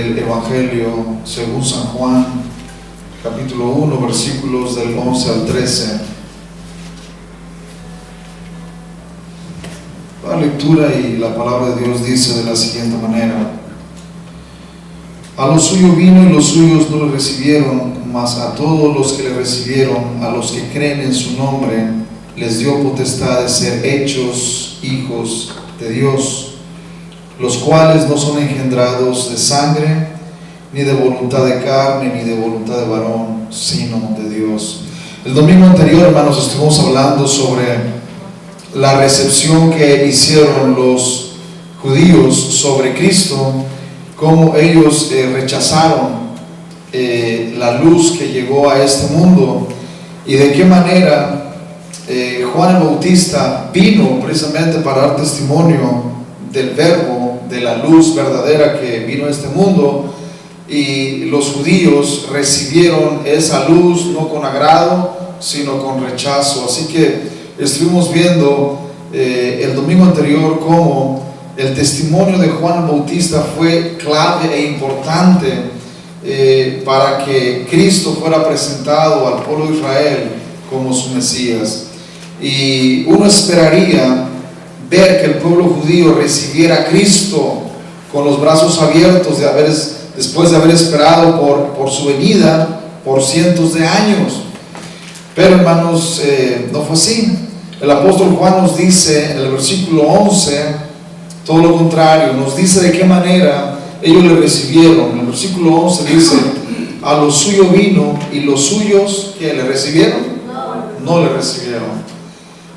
del Evangelio según San Juan, capítulo 1, versículos del 11 al 13. La lectura y la palabra de Dios dice de la siguiente manera: A lo suyo vino y los suyos no le recibieron, mas a todos los que le recibieron, a los que creen en su nombre, les dio potestad de ser hechos hijos de Dios, los cuales no son engendrados de sangre, ni de voluntad de carne, ni de voluntad de varón, sino de Dios. El domingo anterior, hermanos, estuvimos hablando sobre la recepción que hicieron los judíos sobre Cristo, cómo ellos rechazaron la luz que llegó a este mundo, y de qué manera Juan el Bautista vino precisamente para dar testimonio del verbo, de la luz verdadera que vino a este mundo, y los judíos recibieron esa luz no con agrado, sino con rechazo. Así que estuvimos viendo el domingo anterior cómo el testimonio de Juan el Bautista fue clave e importante para que Cristo fuera presentado al pueblo de Israel como su Mesías. Y uno esperaría ver que el pueblo judío recibiera a Cristo con los brazos abiertos después de haber esperado por su venida por cientos de años. Pero, hermanos, no fue así. El apóstol Juan nos dice en el versículo 11 todo lo contrario. Nos dice de qué manera ellos le recibieron. En el versículo 11 dice: a lo suyo vino y los suyos que le recibieron no le recibieron.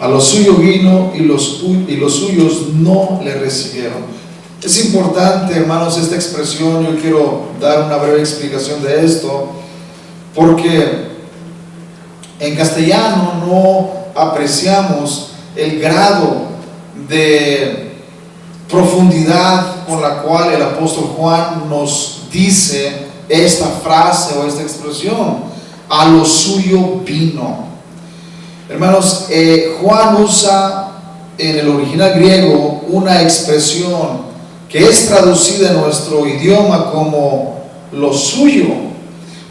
A lo suyo vino y los suyos no le recibieron. Es importante, hermanos, esta expresión. Yo quiero dar una breve explicación de esto, porque en castellano no apreciamos el grado de profundidad con la cual el apóstol Juan nos dice esta frase o esta expresión: a lo suyo vino. Hermanos, Juan usa en el original griego una expresión que es traducida en nuestro idioma como lo suyo,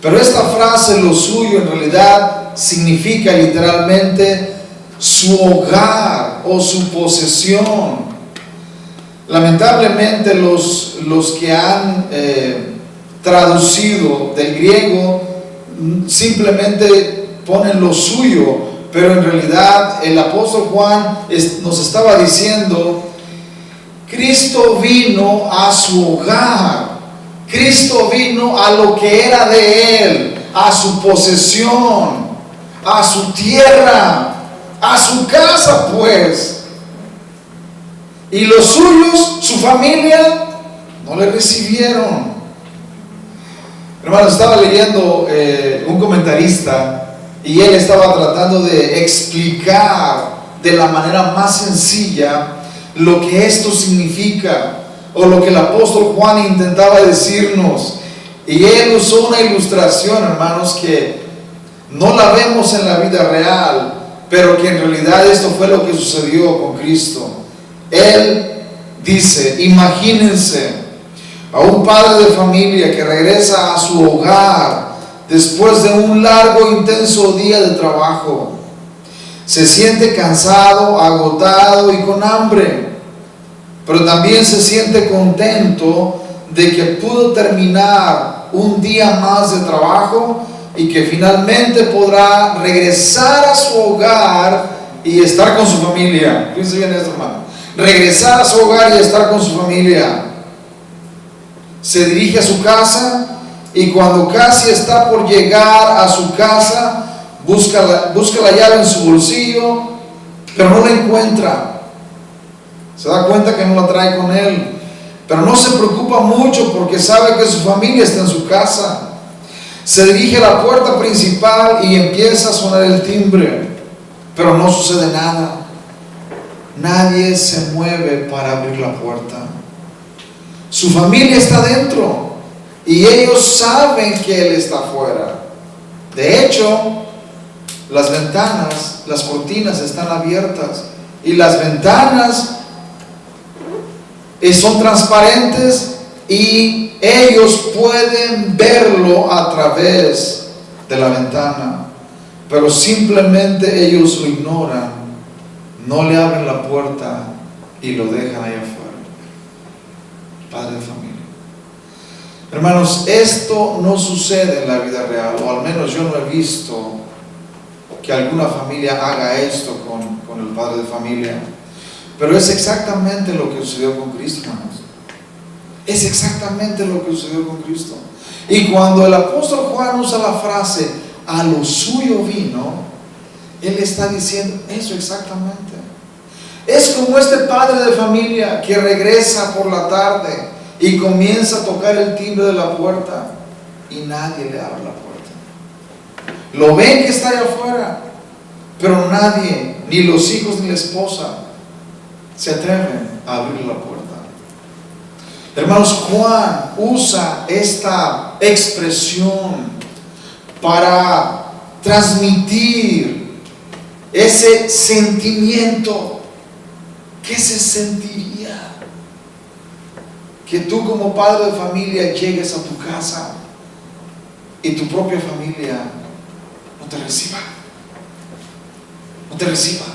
pero esta frase, lo suyo, en realidad significa literalmente su hogar o su posesión. Lamentablemente los que han traducido del griego simplemente ponen lo suyo, pero en realidad el apóstol Juan nos estaba diciendo: Cristo vino a su hogar, Cristo vino a lo que era de Él, a su posesión, a su tierra, a su casa, pues. Y los suyos, su familia, no le recibieron. Hermanos, estaba leyendo un comentarista, y él estaba tratando de explicar de la manera más sencilla lo que esto significa, o lo que el apóstol Juan intentaba decirnos. Y él usó una ilustración, hermanos, que no la vemos en la vida real, pero que en realidad esto fue lo que sucedió con Cristo. Él dice: imagínense a un padre de familia que regresa a su hogar después de un largo, intenso día de trabajo. Se siente cansado, agotado y con hambre, pero también se siente contento de que pudo terminar un día más de trabajo y que finalmente podrá regresar a su hogar y estar con su familia. Fíjense bien esto, hermano: regresar a su hogar y estar con su familia. Se dirige a su casa, y cuando casi está por llegar a su casa, busca la llave en su bolsillo, pero no la encuentra. Se da cuenta que no la trae con él, pero no se preocupa mucho porque sabe que su familia está en su casa. Se dirige a la puerta principal y empieza a sonar el timbre, pero no sucede nada. Nadie se mueve para abrir la puerta. Su familia está dentro y ellos saben que él está afuera. De hecho, las ventanas, las cortinas están abiertas, y las ventanas son transparentes y ellos pueden verlo a través de la ventana, pero simplemente ellos lo ignoran, no le abren la puerta y lo dejan allá afuera. Padre de familia. Hermanos, esto no sucede en la vida real, o al menos yo no he visto que alguna familia haga esto con el padre de familia, pero es exactamente lo que sucedió con Cristo, hermanos. Es exactamente lo que sucedió con Cristo. Y cuando el apóstol Juan usa la frase, a lo suyo vino, él está diciendo eso exactamente. Es como este padre de familia que regresa por la tarde y comienza a tocar el timbre de la puerta y nadie le abre la puerta. Lo ven que está allá afuera, pero nadie, ni los hijos ni la esposa, se atreven a abrir la puerta. Hermanos, Juan usa esta expresión para transmitir ese sentimiento. ¿Qué se sentiría que tú como padre de familia llegues a tu casa y tu propia familia no te reciba? No te reciba.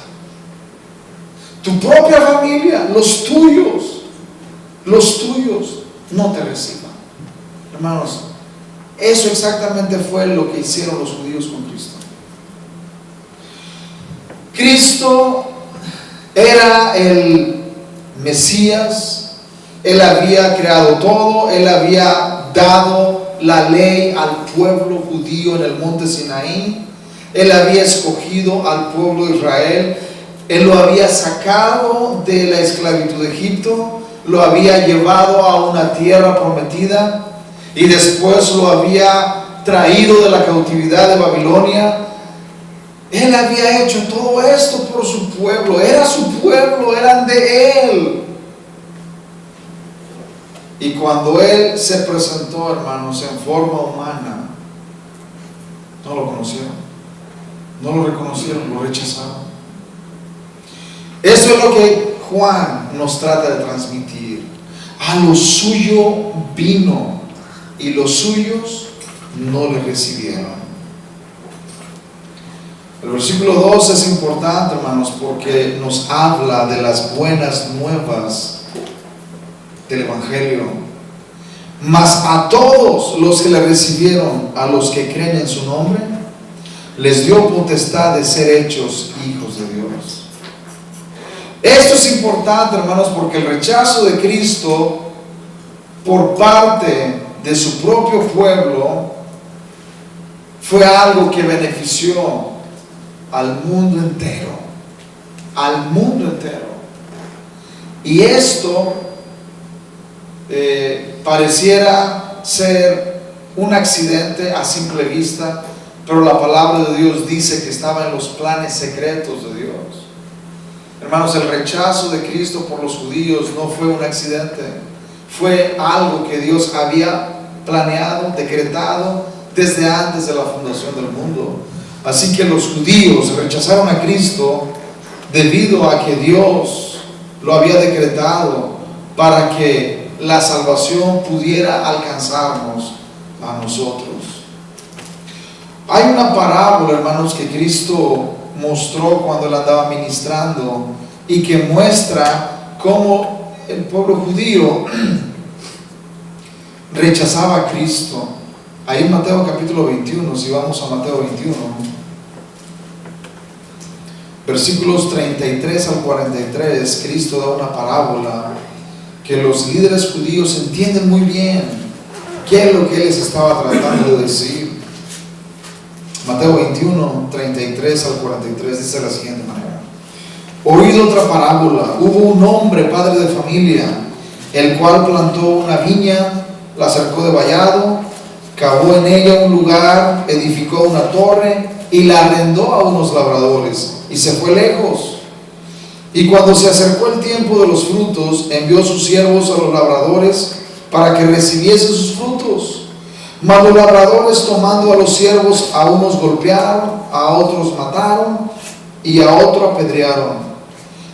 Tu propia familia, los tuyos no te reciban. Hermanos, eso exactamente fue lo que hicieron los judíos con Cristo. Cristo era el Mesías, Él había creado todo, Él había dado la ley al pueblo judío en el monte Sinaí, Él había escogido al pueblo de Israel, Él lo había sacado de la esclavitud de Egipto, lo había llevado a una tierra prometida y después lo había traído de la cautividad de Babilonia. Él había hecho todo esto por su pueblo, era su pueblo, eran de Él. Y cuando Él se presentó, hermanos, en forma humana, no lo conocieron, no lo reconocieron, lo rechazaron. Eso es lo que Juan nos trata de transmitir. A lo suyo vino y los suyos no le recibieron. El versículo 2 es importante, hermanos, porque nos habla de las buenas nuevas del Evangelio. Mas a todos los que le recibieron, a los que creen en su nombre, les dio potestad de ser hechos hijos de Dios. Esto es importante, hermanos, porque el rechazo de Cristo por parte de su propio pueblo fue algo que benefició al mundo entero, al mundo entero. Y esto pareciera ser un accidente a simple vista, pero la palabra de Dios dice que estaba en los planes secretos de Dios. Hermanos, el rechazo de Cristo por los judíos no fue un accidente, fue algo que Dios había planeado, decretado desde antes de la fundación del mundo. Así que los judíos rechazaron a Cristo debido a que Dios lo había decretado para que la salvación pudiera alcanzarnos a nosotros. Hay una parábola, hermanos, que Cristo mostró cuando Él andaba ministrando y que muestra cómo el pueblo judío rechazaba a Cristo. Ahí en Mateo capítulo 21, si vamos a Mateo 21, versículos 33 al 43, Cristo da una parábola que los líderes judíos entienden muy bien qué es lo que Él les estaba tratando de decir. Mateo 21, 33 al 43 dice de la siguiente manera: Oíd otra parábola. Hubo un hombre, padre de familia, el cual plantó una viña, la cercó de vallado, cavó en ella un lugar, edificó una torre y la arrendó a unos labradores y se fue lejos. Y cuando se acercó el tiempo de los frutos, envió sus siervos a los labradores para que recibiesen sus frutos. Mas los labradores, tomando a los siervos, a unos golpearon, a otros mataron y a otro apedrearon.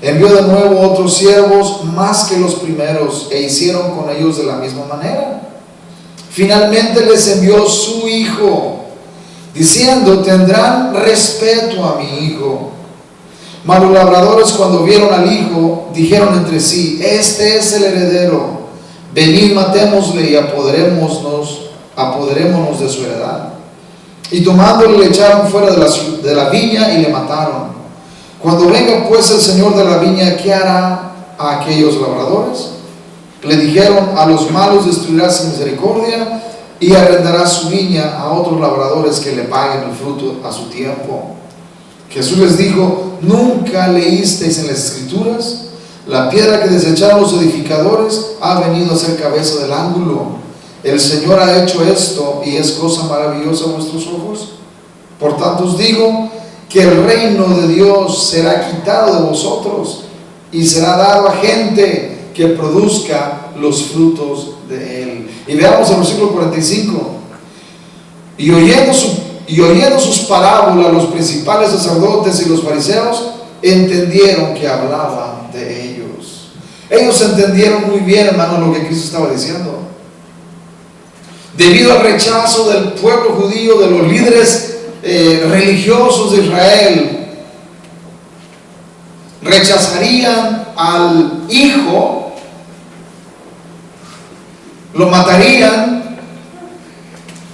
Envió de nuevo otros siervos más que los primeros, e hicieron con ellos de la misma manera. Finalmente les envió su hijo, diciendo: tendrán respeto a mi hijo. Mas los labradores, cuando vieron al hijo, dijeron entre sí: este es el heredero, venid, matémosle y apoderémonos de su heredad. Y tomándole, le echaron fuera de la viña y le mataron. Cuando venga pues el señor de la viña, ¿qué hará a aquellos labradores? Le dijeron: a los malos destruirá sin misericordia, y arrendará su viña a otros labradores que le paguen el fruto a su tiempo. Jesús les dijo: ¿nunca leísteis en las Escrituras? La piedra que desecharon los edificadores ha venido a ser cabeza del ángulo. El Señor ha hecho esto, y es cosa maravillosa a vuestros ojos. Por tanto os digo que el reino de Dios será quitado de vosotros y será dado a gente que produzca los frutos de él. Y veamos el versículo 45. Y oyendo sus parábolas, los principales sacerdotes y los fariseos entendieron que hablaba de ellos. Ellos entendieron muy bien, hermano, lo que Cristo estaba diciendo. Debido al rechazo del pueblo judío, de los líderes religiosos de Israel, rechazarían al hijo, lo matarían,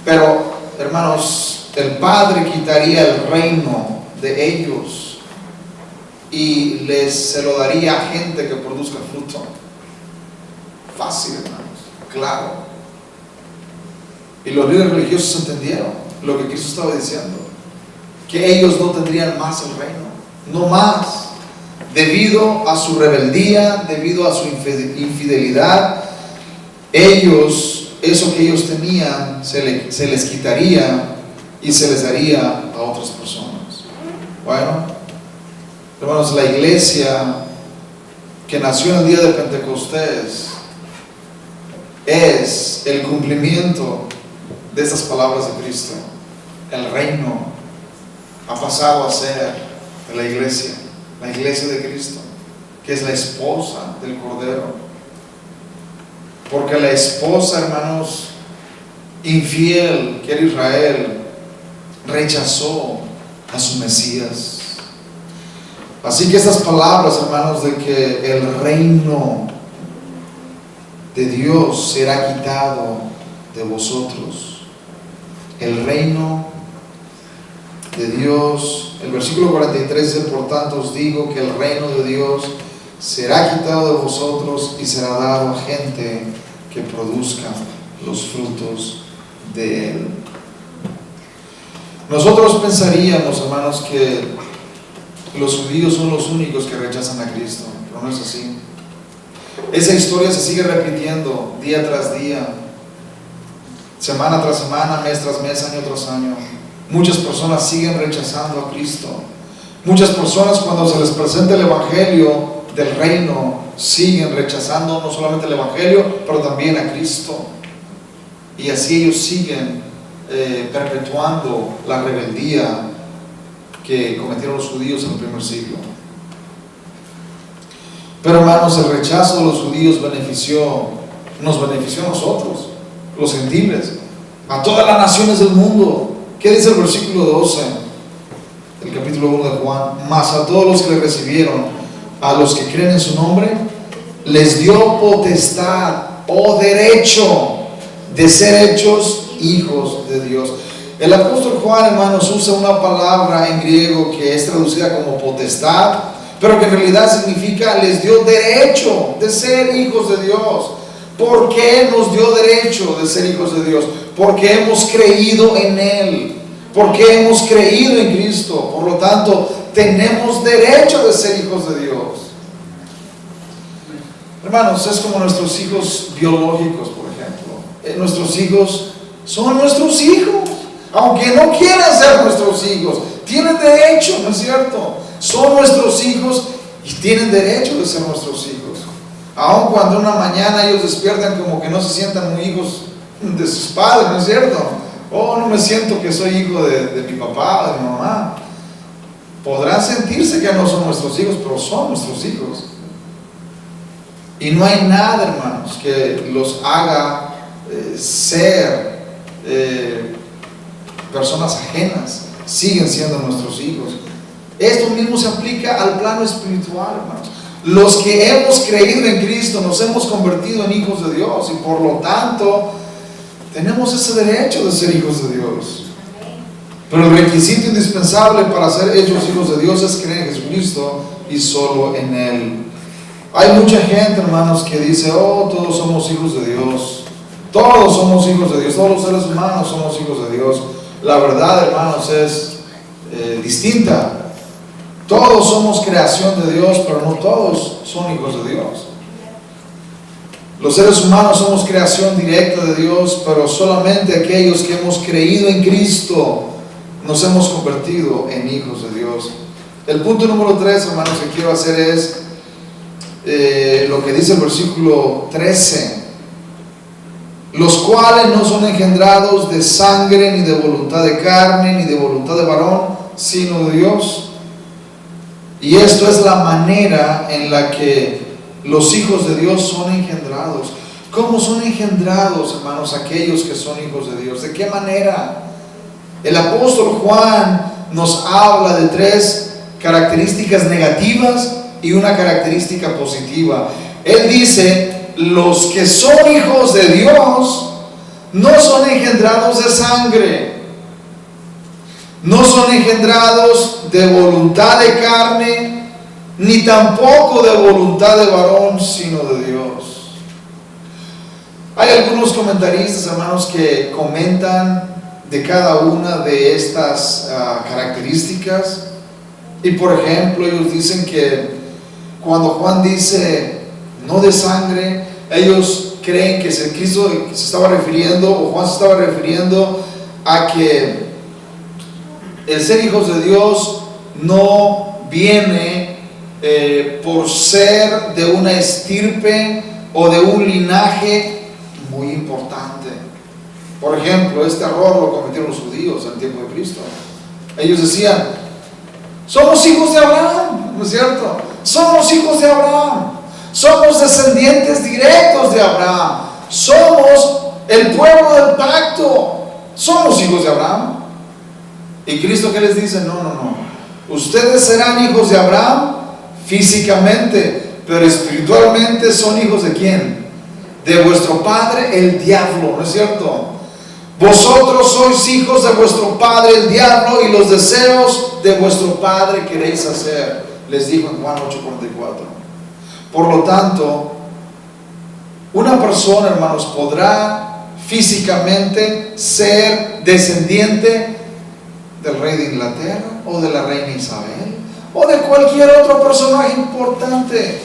pero, hermanos, el Padre quitaría el reino de ellos y se lo daría a gente que produzca fruto. Fácil, hermanos, claro. Y los líderes religiosos entendieron lo que Cristo estaba diciendo, que ellos no tendrían más el reino, no más, debido a su rebeldía, debido a su infidelidad. Ellos, eso que ellos tenían, se les quitaría y se les daría a otras personas. Bueno, hermanos, la iglesia que nació en el día de Pentecostés es el cumplimiento de estas palabras de Cristo. El reino ha pasado a ser la iglesia de Cristo, que es la esposa del Cordero. Porque la esposa, hermanos, infiel, que era Israel, rechazó a su Mesías. Así que estas palabras, hermanos, de que el reino de Dios será quitado de vosotros. El reino de Dios, el versículo 43 dice: por tanto os digo que el reino de Dios será quitado de vosotros y será dado a gente que produzca los frutos de él. Nosotros pensaríamos, hermanos, que los judíos son los únicos que rechazan a Cristo, pero no es así. Esa historia se sigue repitiendo día tras día, semana tras semana, mes tras mes, año tras año. Muchas personas siguen rechazando a Cristo. Muchas personas, cuando se les presenta el evangelio del reino, siguen rechazando no solamente el evangelio, pero también a Cristo. Y así ellos siguen perpetuando la rebeldía que cometieron los judíos en el primer siglo. Pero, hermanos, el rechazo de los judíos nos benefició a nosotros, los gentiles, a todas las naciones del mundo. ¿Qué dice el versículo 12 del capítulo 1 de Juan? Mas a todos los que le recibieron, a los que creen en su nombre, les dio potestad o derecho de ser hechos hijos de Dios. El apóstol Juan, hermanos, usa una palabra en griego que es traducida como potestad, pero que en realidad significa les dio derecho de ser hijos de Dios. ¿Por qué nos dio derecho de ser hijos de Dios? Porque hemos creído en Él, porque hemos creído en Cristo. Por lo tanto, tenemos derecho de ser hijos de Dios. Hermanos, es como nuestros hijos biológicos, por ejemplo. Nuestros hijos son nuestros hijos, aunque no quieran ser nuestros hijos, tienen derecho, ¿no es cierto? Son nuestros hijos y tienen derecho de ser nuestros hijos. Aun cuando una mañana ellos despiertan como que no se sientan muy hijos de sus padres, ¿no es cierto? Oh, no me siento que soy hijo de mi papá o de mi mamá. Podrán sentirse que no son nuestros hijos, pero son nuestros hijos. Y no hay nada, hermanos, que los haga ser personas ajenas. Siguen siendo nuestros hijos. Esto mismo se aplica al plano espiritual, hermanos. Los que hemos creído en Cristo nos hemos convertido en hijos de Dios y por lo tanto tenemos ese derecho de ser hijos de Dios. Pero el requisito indispensable para ser hechos hijos de Dios es creer en Jesucristo y solo en Él. Hay mucha gente, hermanos, que dice, oh, todos somos hijos de Dios. Todos somos hijos de Dios. Todos los seres humanos somos hijos de Dios. La verdad, hermanos, es distinta. Todos somos creación de Dios, pero no todos son hijos de Dios. Los seres humanos somos creación directa de Dios, pero solamente aquellos que hemos creído en Cristo nos hemos convertido en hijos de Dios. El punto número 3, hermanos, que quiero hacer es lo que dice el versículo 13. Los cuales no son engendrados de sangre, ni de voluntad de carne, ni de voluntad de varón, sino de Dios. Y esto es la manera en la que los hijos de Dios son engendrados. ¿Cómo son engendrados, hermanos, aquellos que son hijos de Dios? ¿De qué manera? El apóstol Juan nos habla de 3 características negativas y una característica positiva. Él dice, los que son hijos de Dios no son engendrados de sangre, no son engendrados de voluntad de carne, ni tampoco de voluntad de varón, sino de Dios. Hay algunos comentaristas, hermanos, que comentan de cada una de estas características. Y por ejemplo, ellos dicen que cuando Juan dice no de sangre, ellos creen que Cristo se estaba refiriendo, o Juan se estaba refiriendo a que el ser hijos de Dios no viene por ser de una estirpe o de un linaje muy importante. Por ejemplo, este error lo cometieron los judíos en el tiempo de Cristo. Ellos decían, somos hijos de Abraham, ¿no es cierto? Somos hijos de Abraham, somos descendientes directos de Abraham, somos el pueblo del pacto, somos hijos de Abraham. Y Cristo, ¿qué les dice? No, ustedes serán hijos de Abraham físicamente, pero espiritualmente son hijos de ¿quién? De vuestro padre el diablo, ¿no es cierto? Vosotros sois hijos de vuestro padre el diablo, y los deseos de vuestro padre queréis hacer, les dijo en Juan 8:44. Por lo tanto, una persona, hermanos, podrá físicamente ser descendiente del rey de Inglaterra, o de la reina Isabel, o de cualquier otro personaje importante.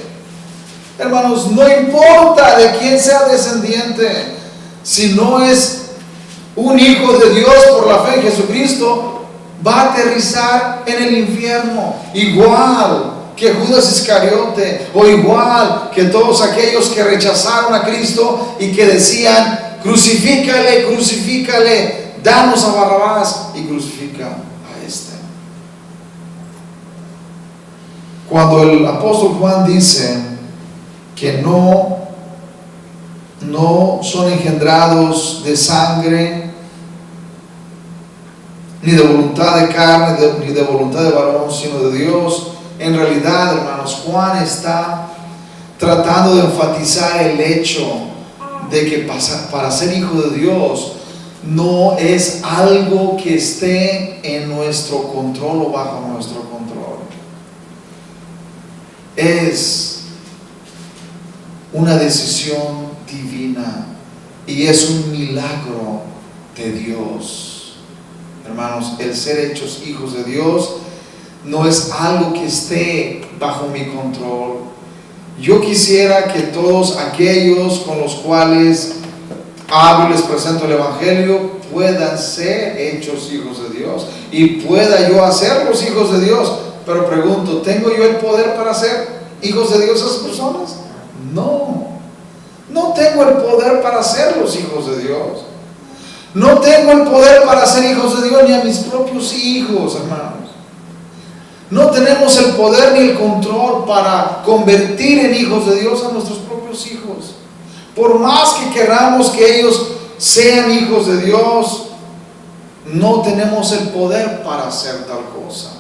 Hermanos, no importa de quién sea descendiente, si no es un hijo de Dios por la fe en Jesucristo, va a aterrizar en el infierno, igual que Judas Iscariote, o igual que todos aquellos que rechazaron a Cristo y que decían, crucifícale, crucifícale, danos a Barrabás y crucifica a este. Cuando el apóstol Juan dice que no son engendrados de sangre, ni de voluntad de carne, ni de voluntad de varón, sino de Dios, en realidad, hermanos, Juan está tratando de enfatizar el hecho de que para ser hijo de Dios no es algo que esté en nuestro control o bajo nuestro control. Es una decisión divina y es un milagro de Dios. Hermanos, el ser hechos hijos de Dios no es algo que esté bajo mi control. Yo quisiera que todos aquellos con los cuales hablo y les presento el Evangelio puedan ser hechos hijos de Dios y pueda yo hacerlos hijos de Dios. Pero pregunto, ¿tengo yo el poder para ser hijos de Dios a esas personas? No tengo el poder para ser los hijos de Dios. No tengo el poder para ser hijos de Dios ni a mis propios hijos, hermanos. No tenemos el poder ni el control para convertir en hijos de Dios a nuestros propios hijos. Por más que queramos que ellos sean hijos de Dios, no tenemos el poder para hacer tal cosa.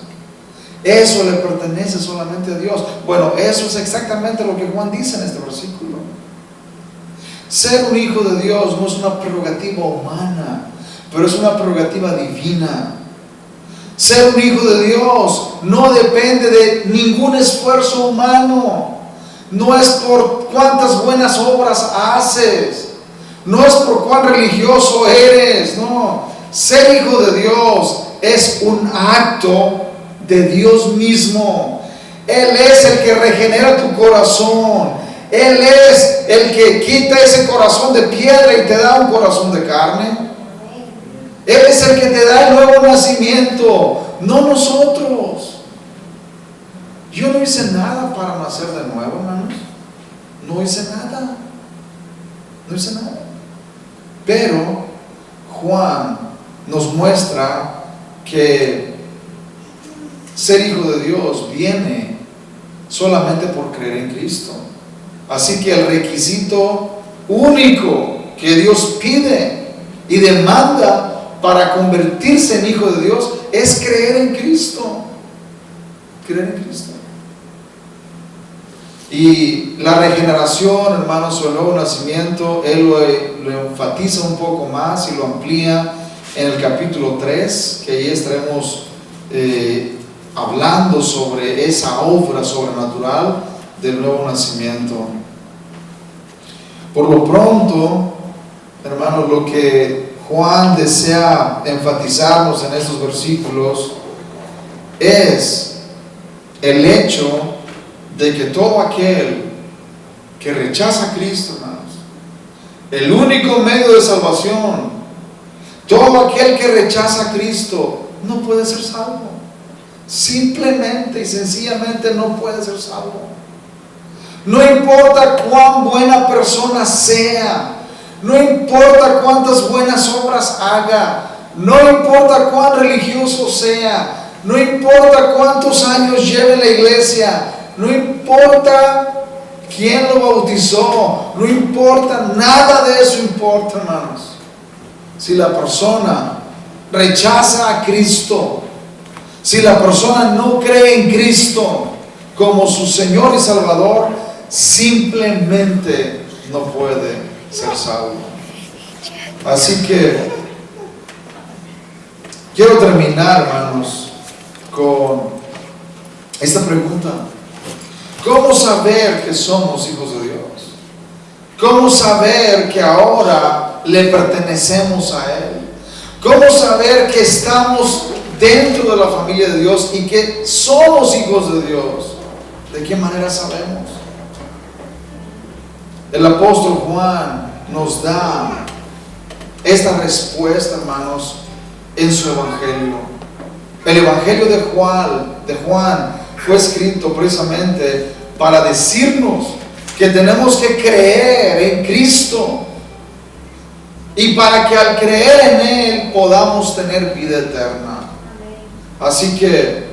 Eso le pertenece solamente a Dios. Bueno, eso es exactamente lo que Juan dice en este versículo. Ser un hijo de Dios no es una prerrogativa humana, pero es una prerrogativa divina. Ser un hijo de Dios no depende de ningún esfuerzo humano. No es por cuántas buenas obras haces. No es por cuán religioso eres. No. Ser hijo de Dios es un acto de Dios mismo. Él es el que regenera tu corazón. Él es el que quita ese corazón de piedra y te da un corazón de carne. Él es el que te da el nuevo nacimiento, no nosotros. Yo no hice nada para nacer de nuevo, hermanos. No hice nada. No hice nada. Pero Juan nos muestra que ser hijo de Dios viene solamente por creer en Cristo. Así que el requisito único que Dios pide y demanda para convertirse en hijo de Dios es creer en Cristo. Creer en Cristo. Y la regeneración, hermanos, o el nuevo nacimiento, él lo enfatiza un poco más y lo amplía en el capítulo 3, que ahí estaremos hablando sobre esa obra sobrenatural del nuevo nacimiento. Por lo pronto, hermanos, lo que Juan desea enfatizarnos en estos versículos es el hecho de que todo aquel que rechaza a Cristo, hermanos, el único medio de salvación, todo aquel que rechaza a Cristo no puede ser salvo. Simplemente y sencillamente no puede ser salvo. No importa cuán buena persona sea, no importa cuántas buenas obras haga, no importa cuán religioso sea, no importa cuántos años lleve en la iglesia, no importa quién lo bautizó, no importa, nada de eso importa, hermanos. Si la persona rechaza a Cristo, si la persona no cree en Cristo como su Señor y Salvador, simplemente no puede ser salvo. Así que quiero terminar, hermanos, con esta pregunta: ¿cómo saber que somos hijos de Dios? ¿Cómo saber que ahora le pertenecemos a Él? ¿Cómo saber que estamos dentro de la familia de Dios y que somos hijos de Dios? ¿De qué manera sabemos? El apóstol Juan nos da esta respuesta, hermanos, en su evangelio. El evangelio de Juan fue escrito precisamente para decirnos que tenemos que creer en Cristo y para que al creer en Él podamos tener vida eterna. Así que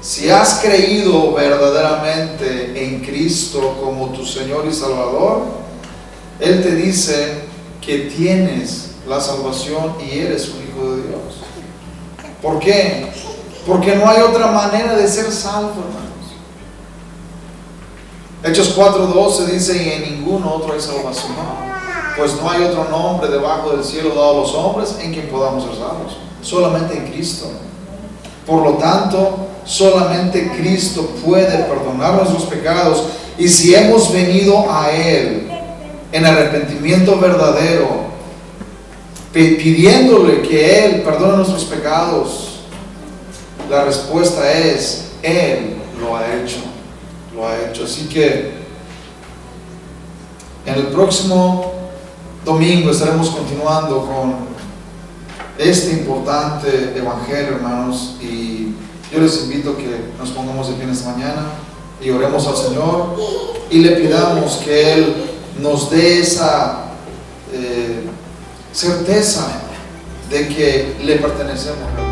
si has creído verdaderamente en Cristo como tu Señor y Salvador, Él te dice que tienes la salvación y eres un hijo de Dios. ¿Por qué? Porque no hay otra manera de ser salvo, hermanos. Hechos 4:12 dice: y en ningún otro hay salvación, pues no hay otro nombre debajo del cielo dado a los hombres en quien podamos ser salvos, solamente en Cristo. Por lo tanto, solamente Cristo puede perdonar nuestros pecados, y si hemos venido a Él en arrepentimiento verdadero, pidiéndole que Él perdone nuestros pecados, la respuesta es: Él lo ha hecho, lo ha hecho. Así que en el próximo domingo estaremos continuando con este importante evangelio, hermanos, y yo les invito a que nos pongamos de pie esta mañana y oremos al Señor y le pidamos que Él nos dé esa certeza de que le pertenecemos.